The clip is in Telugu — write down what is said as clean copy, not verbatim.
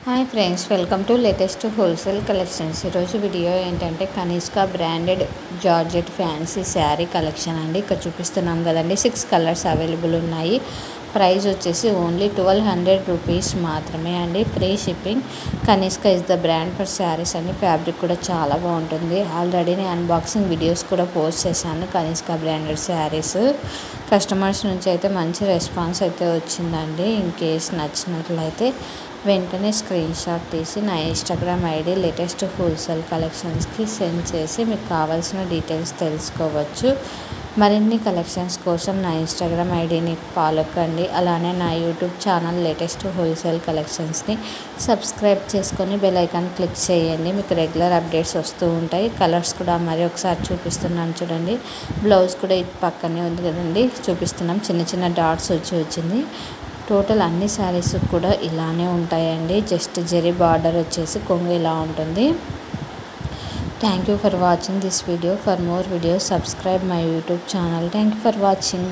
Hi friends, welcome to latest wholesale collections. ఈరోజు వీడియో ఏంటంటే Kanishka branded georgette fancy sari collection అండి. ఇక్కడ చూపిస్తున్నాం కదండి, 6 కలర్స్ అవైలబుల్ ఉన్నాయి. ప్రైస్ వచ్చేసి ఓన్లీ 1200 రూపీస్ మాత్రమే అండి. Free shipping. Kanishka is the brand for saris అండి. ఫ్యాబ్రిక్ కూడా చాలా బాగుంటుంది. ఆల్రెడీ నేను అన్బాక్సింగ్ వీడియోస్ కూడా పోస్ట్ చేశాను కనిష్క బ్రాండెడ్ శారీస్. కస్టమర్స్ నుంచి అయితే మంచి రెస్పాన్స్ అయితే వచ్చిందండి. ఇన్ కేస్ నచ్చినట్లయితే వెంటనే స్క్రీన్ షాట్ తీసి నా ఇన్స్టాగ్రామ్ ఐడి లేటెస్ట్ హోల్సేల్ కలెక్షన్స్కి సెండ్ చేసి మీకు కావాల్సిన డీటెయిల్స్ తెలుసుకోవచ్చు. మరిన్ని కలెక్షన్స్ కోసం నా ఇన్స్టాగ్రామ్ ఐడిని ఫాలో కండి. అలానే నా యూట్యూబ్ ఛానల్ లేటెస్ట్ హోల్సేల్ కలెక్షన్స్ని సబ్స్క్రైబ్ చేసుకొని బెల్ ఐకాన్ క్లిక్ చేయండి. మీకు రెగ్యులర్ అప్డేట్స్ వస్తూ ఉంటాయి. కలర్స్ కూడా మరి ఒకసారి చూపిస్తున్నాను చూడండి. బ్లౌజ్ కూడా ఇటు పక్కనే ఉంది కదండి, చూపిస్తున్నాం. చిన్న చిన్న డాట్స్ వచ్చింది. టోటల్ అన్ని శారీస్ కూడా ఇలానే ఉంటాయండి. జస్ట్ జరీ బార్డర్ వచ్చేసి కొంగు ఇలా ఉంటుంది. Thank you for watching this video. For more videos subscribe my YouTube channel. Thank you for watching.